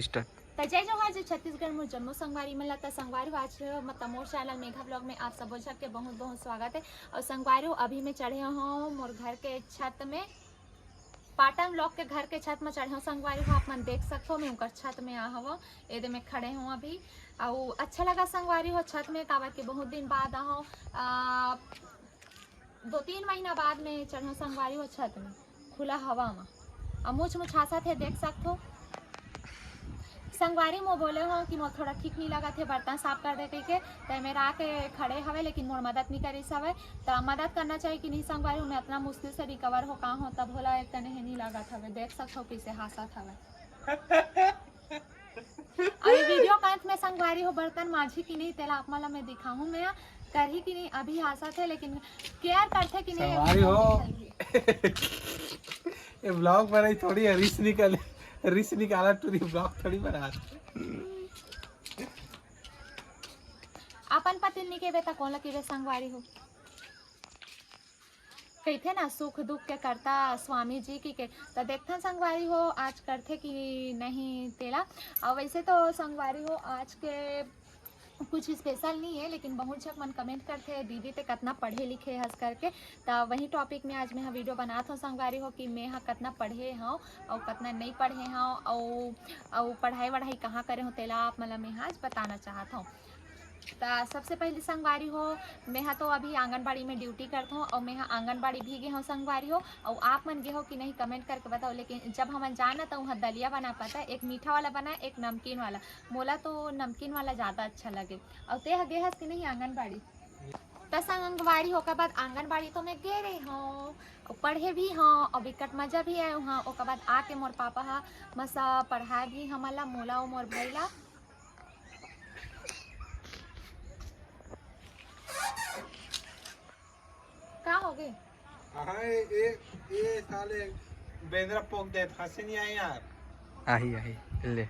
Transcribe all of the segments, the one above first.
Start. तो जय जवाहर जय छत्तीसगढ़ में जम्मू संगवारी में लता संगवारी आज मतलब मोर चैनल मेघा ब्लॉग में आप सब के बहुत बहुत स्वागत है। और संगवारी अभी मैं चढ़े हूँ मोर घर के छत में, पाटन ब्लॉक के घर के छत में चढ़े हूँ संगवारी हो। आप मन देख सकते हो मैं उनकर छत में आ हूँ, ये में खड़े हूँ अभी। और अच्छा लगा संगवारी हो छत में काबर के बहुत दिन बाद आहो, 2-3 महीना बाद में चढ़ो संगवारी हो छत में खुला हवा में। और मुछ मुछासा थे देख सकते हो। संगवारी में बोले हो कि मोर थोड़ा ठीक नहीं लगा थे बर्तन साफ कर दे के, तो मेरा आके खड़े हवे लेकिन मोर मदद नहीं करी सवे। तो मदद करना चाहिए कि नहीं संगवारी में इतना मुश्किल से रिकवर हो कहाँ हो तब बोला एक तने नहीं लगा था। देख सकते हो कैसे हासा था। अभी वीडियो कांत में संगवारी हो बर्तन माझी की नहीं तेला आप मला मैं दिखाऊं मैं करही कि नहीं। अभी हासा थे लेकिन केयर करते कि नहीं संगवारी हो ये ब्लॉग बनाई थोड़ी रिस निकाला टूरी ब्लॉग थोड़ी बना। अपन पति नहीं के बेटा कौन लगे संगवारी हो कहते ना सुख दुख के करता स्वामी जी की के। तो देखते संगवारी हो आज करते कि नहीं तेला। और वैसे तो संगवारी हो आज के कुछ स्पेशल नहीं है लेकिन बहुत जग मन कमेंट करते हैं दीदी ते कितना पढ़े लिखे हंस करके। तो वही टॉपिक में आज मैं वीडियो बनाता हूँ संगवारी हो कि मैं हाँ कितना पढ़े हूँ और कितना नहीं पढ़े हूँ और पढ़ाई वढ़ाई कहाँ करे हूँ तेला आप मतलब मैं आज बताना चाहता हूँ। तो सबसे पहले संगवारी हो मैं हाँ तो अभी आंगनबाड़ी में ड्यूटी करता हूँ और मैं हाँ आंगनबाड़ी भी गए हूँ संगवारी हो। और आप मन गए हो कि नहीं कमेंट करके बताओ। लेकिन जब हम जाना तो वहाँ दलिया बना पाता है, एक मीठा वाला बना एक नमकीन वाला। मोला तो नमकीन वाला ज़्यादा अच्छा लगे। और ते गए हस कि नहीं आंगनबाड़ी। तो संगवारी हो के बाद आंगनबाड़ी तो मैं गे रही हूँ पढ़े भी हाँ और विकट मजा भी आए हाँ। और बाद आके मोर पापा हाँ मसा पढ़ाए भी हमला मोला और मोर भैला। क्या हो गए ये साले बेंद्रा पोक दे फंसे नहीं आए यार। आही आही ले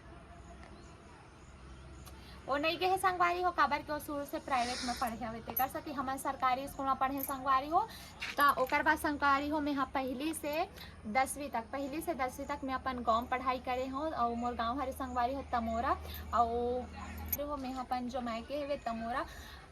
वो नहीं गए संगवारी हो काबर के शुरू से प्राइवेट में पढ़े हवे ते कर सकी हमारे सरकारी स्कूल में पढ़े संगवारी हो। तो ओकर बाद संगवारी हो मैं हाँ पहली से 10वीं तक मैं अपन गाँव पढ़ाई करे हूँ। और मोर गाँव हरे संगवारी हो तमोरा। और मैं अपन जो मायके हवे तमोरा।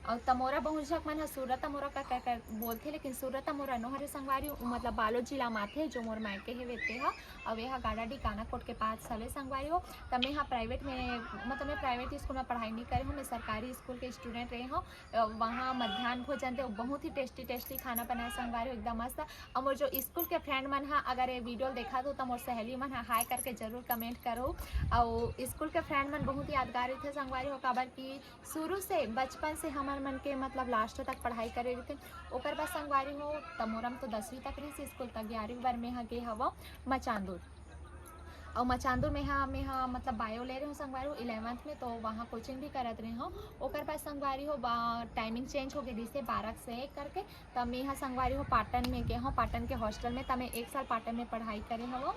और तमोरा बहुत झक मन सूरत तमोरा का क्या बोलते लेकिन सूरत तमोरा नो हरे संगवारी मतलब बालोद जिला माथे जो मोर मायके है वेते हा। अब यहाँ गाड़ाडी कानाकोट के पास सवे संगवारी हो। तब मैं यहाँ प्राइवेट में मतलब मैं प्राइवेट स्कूल में पढ़ाई नहीं करे हूँ, मैं सरकारी स्कूल के स्टूडेंट रहे हूँ। वहाँ मध्याह्न भोजन थे बहुत ही टेस्टी खाना बनाए संगवारी हो एकदम मस्त। और मोर जो स्कूल के फ्रेंड मन हा अगर ये वीडियो देखा दो तो मोर सहेली मन हाय करके जरूर कमेंट करो। और स्कूल के फ्रेंड मन बहुत ही यादगार थे संगवारी हो काबर की शुरू से बचपन से हमारे मन के मतलब लास्ट तक पढ़ाई करे रहे थे। ओकर बाद संगवारी हो तमोरम तो 10वीं तक रही स्कूल तक 11वीं बार में हाँ गे हवा मचांदुर। और मचांदुर में हाँ मतलब बायो ले रहे हूँ संगवारी हो 11th में तो वहाँ कोचिंग भी करत रहे हो। ओकर बाद संगवारी हो टाइमिंग चेंज हो गई से 12 से 1 करके। तब मैं यहाँ संगवारी हो पाटन में गए हूँ पाटन के हॉस्टल में। तब मैं 1 साल पाटन में पढ़ाई करे हूँ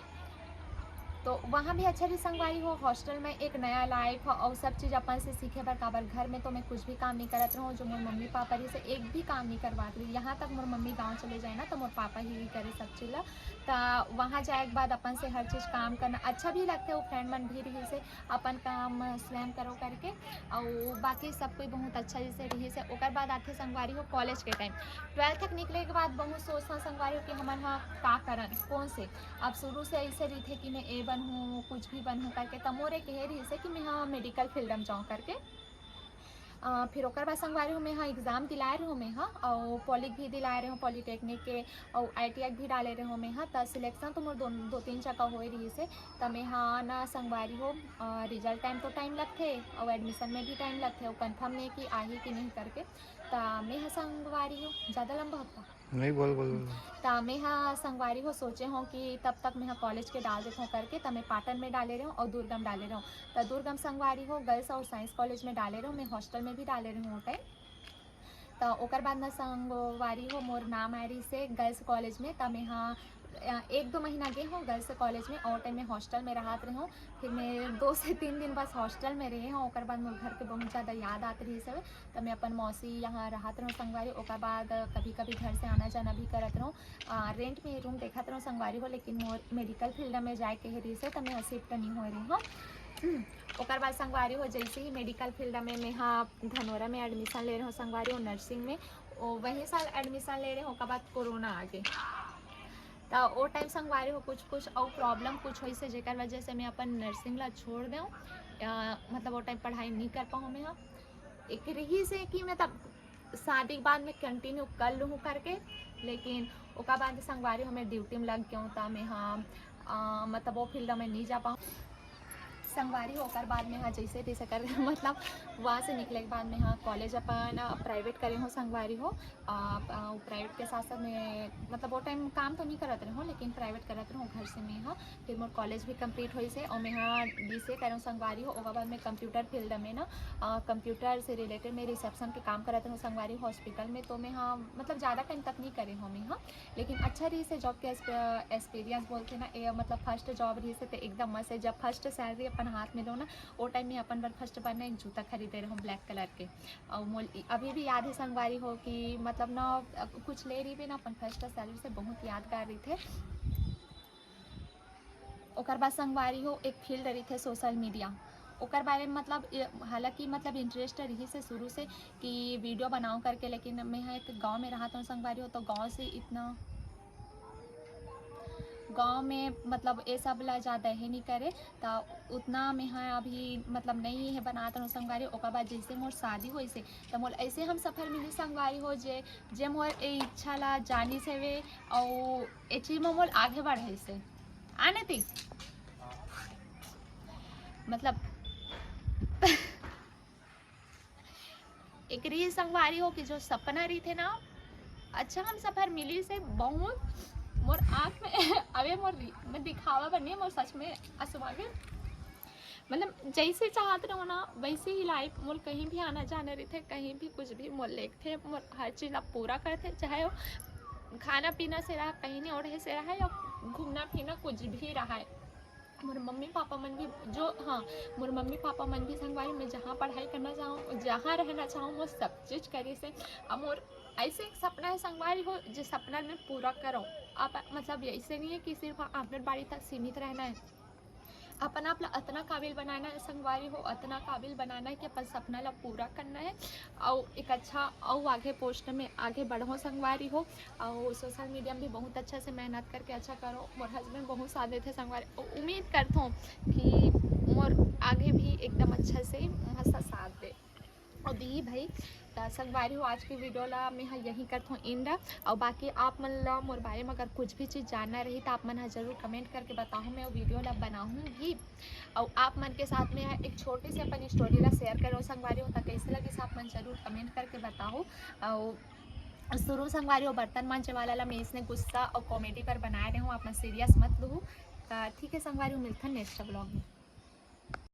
तो वहाँ भी अच्छा रही संगवारी हो। हॉस्टल में एक नया लाइफ और सब चीज़ अपन से सीखे पर काबर घर में तो मैं कुछ भी काम नहीं करत रहूँ जो मोर मम्मी पापा रही से एक भी काम नहीं करवात रही। यहाँ तक मोर मम्मी गांव चले जाए ना तो मोर पापा ही करे सब चीज़ ला। तो वहाँ जाए के बाद अपन से हर चीज़ काम करना अच्छा भी लगता है। वो फ्रेंड मन भी रही से अपन काम स्वयं करो करके और बाकी सब कोई बहुत अच्छा जैसे रही से। ओकर बाद आते संगवारी हो कॉलेज के टाइम 12th तक निकले के बाद बहुत सोचना संगवारी हो कि हमारे हाँ का करन कौन से। अब शुरू से ऐसे रही थे कि मैं ए बनूँ कुछ भी बनूँ करके तमोर एक रही से कि मैं हाँ मेडिकल फील्ड में जाऊँ करके। फिर ओकर बाद संगवारी हूँ मैं हाँ एग्ज़ाम दिलाए रहे हूँ मैं हाँ और पॉलिक भी दिलाए रहे हूँ पॉलीटेक्निक के और ITI भी डाले रहे हूँ मैं हाँ। तो सिलेक्शन तो मोर 2-3 जगह हो रही से। तब मैं हाँ ना संगवारी हो रिजल्ट टाइम तो टाइम लगते और एडमिशन में भी टाइम लगते और कन्फर्म नहीं कि आई कि नहीं करके। तो मैं हाँ संगवारी हो ज़्यादा लंबा होता नहीं बोल बोल तो मैं हाँ संगवारी हो सोचे हूँ कि तब तक मैं हाँ कॉलेज के डाल देता हूँ करके। तब मैं पाटन में डाले रहा हूँ और दुर्गम डाले रहा हूँ। तो दुर्गम संगवारी हो गर्ल्स और साइंस कॉलेज में डाले रहा हूँ मैं हॉस्टल में भी डाले रही हूँ टाइम। तो ओकर बाद ना संगवारी हो मोर नाम आ रही से गर्ल्स कॉलेज में। तब मैं हाँ 1-2 महीना गए हूँ गर्ल्स कॉलेज में और टाइम में हॉस्टल में रहत रही हूँ। फिर मैं 2 से 3 दिन बस हॉस्टल में रहे हूँ। ओकर बाद मोर घर के बहुत ज़्यादा याद आती रही सब। तब मैं अपन मौसी यहाँ रहत रहूँ संगवारी। ओकर बाद कभी कभी घर से आना जाना भी करत रहूँ। रेंट में रूम देखत रहूँ संगवारी हो लेकिन मोर मेडिकल फील्ड में जाए के रही से तब मैं शिफ्ट नहीं हो रही हूँ। ओकर बाद संगवारी हो जैसे ही मेडिकल फील्ड में धनोरा में एडमिशन ले रहे हो संगवारी हो नर्सिंग में, वही साल एडमिशन ले रहे हो। ओकर बाद कोरोना आ गए तो वो टाइम संगवारी हो कुछ और प्रॉब्लम कुछ हो से जेकर वजह से मैं अपन नर्सिंग ला छोड़ दूँ, मतलब वो टाइम पढ़ाई नहीं कर पाऊँ मैं। एक रही से कि मतलब शादी के बाद में कंटिन्यू कर लूँ करके, लेकिन ओकर बाद संगवारी हमें ड्यूटी में लग गया था मैं मतलब वो फील्ड में नहीं जा पाऊँ संगवारी होकर बाद में जैसे तैसे कर मतलब वहाँ से निकले के बाद में कॉलेज अपन प्राइवेट करे हो संगवारी हो। प्राइवेट के साथ साथ में मतलब वो टाइम काम तो नहीं करते रहो लेकिन प्राइवेट करते रहो घर से मैं फिर मोर कॉलेज भी कंप्लीट हुई से और मैं BCA करे संगवारी हो। ओकर बाद में कंप्यूटर फील्ड में कंप्यूटर से रिलेटेड मैं रिसेप्शन के काम करते रहो संगवारी हॉस्पिटल में। तो मैं मतलब ज़्यादा टाइम तक नहीं करे हो मैं लेकिन अच्छा रही से जॉब के एक्सपीरियंस बोलते ना मतलब फर्स्ट जॉब रही से तो एकदम मस्त है। जब फर्स्ट सैलरी अपन हाथ में लो ना वो टाइम में अपन बार फर्स्ट बार ना एक जूता खरीदे रहो ब्लैक कलर के और अभी भी याद है संगवारी हो कि मतलब ना कुछ ले रही भी ना अपन फर्स्ट सैलरी से बहुत यादगार रही थे। ओकर बाद संगवारी हो एक फील्ड रही थे सोशल मीडिया ओकर बारे में मतलब हालांकि मतलब इंटरेस्ट रही से शुरू से कि वीडियो बनाऊं करके, लेकिन मैं एक गांव में रहा था संगवारी हो तो गांव से इतना गांव में मतलब ये सब ला ज़्यादा है नहीं करे तो उतना में अभी मतलब नहीं है बनाता हूँ संगवारी। ओकर बाद जैसे मोर शादी हो से तो मोर ऐसे हम सफर मिली संगवारी हो जे मोर इच्छा ला जानी से वे और ये चीज़ में मोर आगे बढ़े से आने थी मतलब एक रही संगवारी हो कि जो सपना रही थे ना अच्छा हम सफर मिली से बहुत मोर आँख में अबे मैं दिखावा बनी मोर सच में असुमा के मतलब जैसे चाहते रहो ना वैसे ही लाइफ मोर कहीं भी आना जाना रही थे कहीं भी कुछ भी मोर लेक थे मोर हर चीज़ आप पूरा करते चाहे वो खाना पीना से रहा पहने ओढ़े से रहा या घूमना फिरना कुछ भी रहा है। मोर मम्मी पापा मन भी मोर मम्मी पापा मन भी संगवारी मैं जहाँ पढ़ाई करना चाहूँ जहाँ रहना चाहूँ वो सब चीज़ करी से। अब मोर ऐसे एक सपना है संगवारी हो जो सपना में पूरा करो। आप मतलब ऐसे नहीं है कि सिर्फ आंगनबाड़ी तक सीमित रहना है, अपन आप इतना काबिल बनाना है संगवारी हो इतना काबिल बनाना है कि अपन सपना ला पूरा करना है और एक अच्छा और आगे पोस्ट में आगे बढ़ो संगवारी हो। और सोशल मीडिया में भी बहुत अच्छा से मेहनत करके अच्छा करो। मोर हस्बैंड बहुत साथ देते संगवारी उम्मीद करता हूँ कि मोर आगे भी एकदम अच्छा से मस्त साथ दे और दी भाई संगवारी हो। आज की वीडियो ला मैं यही करता हूँ इंड और बाकी आप मन ला मोर बारे में अगर कुछ भी चीज़ जानना रही तो आप मन ज़रूर कमेंट करके बताऊँ मैं वो वीडियो ला बनाऊँगी और आप मन के साथ में एक छोटी सी अपनी स्टोरी ला शेयर करो संगवारी हो तो कैसे लगी आप मन ज़रूर कमेंट करके बताओ। और शुरू संगवारी हो बर्तन मांझे वाला ला मैं इसने गुस्सा और कॉमेडी पर बनाए रहे हूँ आप मन सीरियस मत लो। ठीक है संगवारी हो मिलता है नेक्स्ट ब्लॉग में।